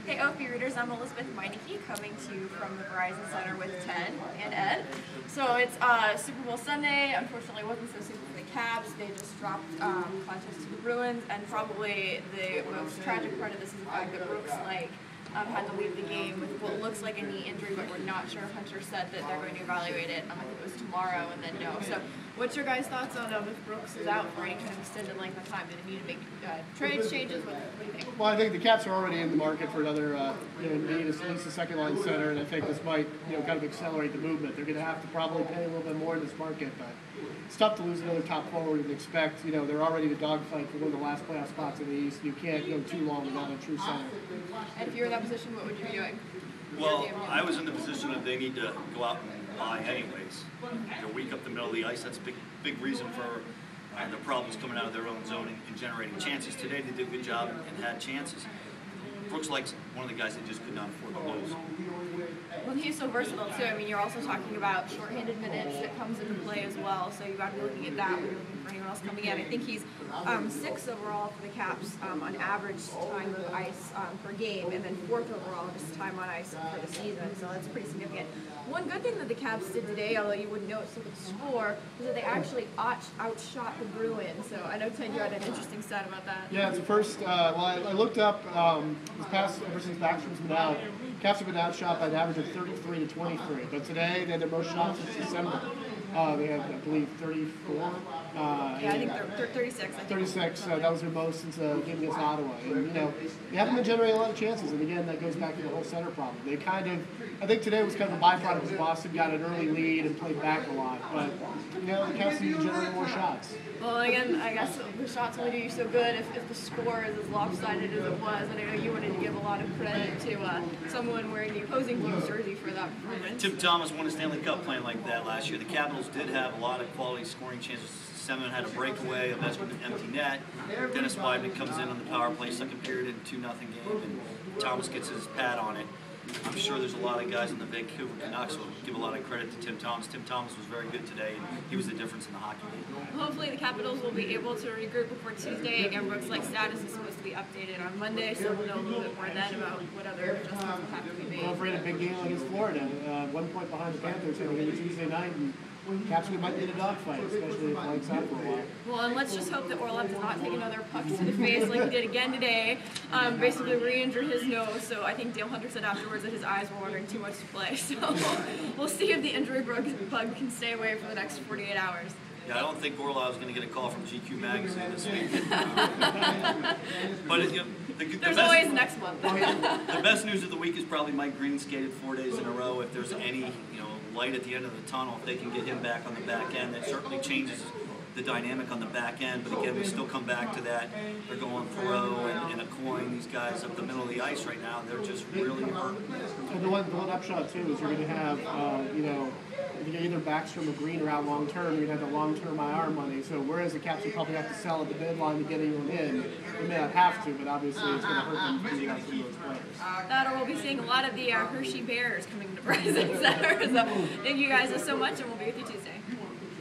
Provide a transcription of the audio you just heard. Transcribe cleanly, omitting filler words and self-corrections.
Hey OP readers, I'm Elisabeth Meinecke coming to you from the Verizon Center with Ted and Ed. So it's Super Bowl Sunday. Unfortunately, it wasn't so super for the Caps. They just dropped contest to the Bruins, and probably the most tragic part of this is the fact that Brooks had to leave the game with what looks like a knee injury, but we're not sure. Hunter said that they're going to evaluate it. I think it was tomorrow, and then no. So, what's your guys' thoughts on if Brooks is out for any kind of extended length of time? Do they need to make trades, changes? What do you think? Well, I think the Caps are already in the market for another, need at least a second-line center, and I think this might, kind of accelerate the movement. They're going to have to probably pay a little bit more in this market, but it's tough to lose another top forward and expect. They're already the dogfight for one of the last playoff spots in the East. You can't go too long without a true center. And if you're in that position, what would you be doing? Well, I was in the position that they need to go out and buy anyways. They're weak up the middle of the ice. That's a big reason for the problems coming out of their own zone and generating chances. Today they did a good job and had chances. Brooks likes one of the guys that just could not afford to lose. Well, he's so versatile too. I mean, you're also talking about shorthanded minutes that comes into play as well. So you've got to be looking at that when you're looking for anyone else coming in. I think he's 6th overall for the Caps on average time of ice per game, and then 4th overall just time on ice for the season. So that's pretty significant. One good thing that the Caps did today, although you wouldn't know it with the score, was that they actually outshot the Bruins. So I know, Ted, you had an interesting stat about that. Yeah, it's the first. I looked up this past ever since Backstrom's been out. Caps have been outshot by an average of 33 to 23. But today they had their most shots since December. They had, I believe, 34. Yeah, I think they're 36. 36. That was their most since the game against Ottawa. And they haven't been generating a lot of chances. And again, that goes back to the whole center problem. They I think today was kind of a byproduct because Boston got an early lead and played back a lot. But the Caps need to generate more shots. Well, again, I guess the shots only do you so good if the score is as lopsided as it was. And I know you wanted to give a lot of credit to someone wearing the opposing team's jersey for that performance. Tim Thomas won a Stanley Cup playing like that last year. The Capitals did have a lot of quality scoring chances. Semin had a breakaway, a Vesper empty net. Dennis Weidman comes in on the power play, second period in a 2-0 game, and Thomas gets his pad on it. I'm sure there's a lot of guys in the Vancouver Canucks who will give a lot of credit to Tim Thomas. Tim Thomas was very good today, and he was the difference in the hockey game. Hopefully the Capitals will be able to regroup before Tuesday. Again, Brooks' status is supposed to be updated on Monday, so we'll know a little bit more then about what other adjustments will have to be made. Don't forget a big game against Florida. 1 point behind the Panthers heading into Tuesday night. And Caps might be in a dogfight, especially if Blake's out for a while. Well, and let's just hope that Orlov does not take another puck to the face like he did again today. Basically re-injured his nose, so I think Dale Hunter said afterwards that his eyes were watering too much to play. So we'll see if the injury bug can stay away for the next 48 hours. Yeah, I don't think Orlov's going to get a call from GQ magazine this week. But there's always next month. The best news of the week is probably Mike Green skated 4 days in a row. If there's any light at the end of the tunnel, if they can get him back on the back end, that certainly changes the dynamic on the back end. But again, we still come back to that. They're going Thoreau and Acoin, these guys up the middle of the ice right now. They're just really hurt. And the one upshot too is you're going to have, if you get either Backstrom or Green are out long term, you're going to have the long-term IR money. So whereas the Caps would probably have to sell at the deadline to get anyone in, they may not have to, but obviously it's going to hurt them to get out some of those players. That or we'll be seeing a lot of the Hershey Bears coming to Verizon Center. So thank you guys so much, and we'll be with you Tuesday.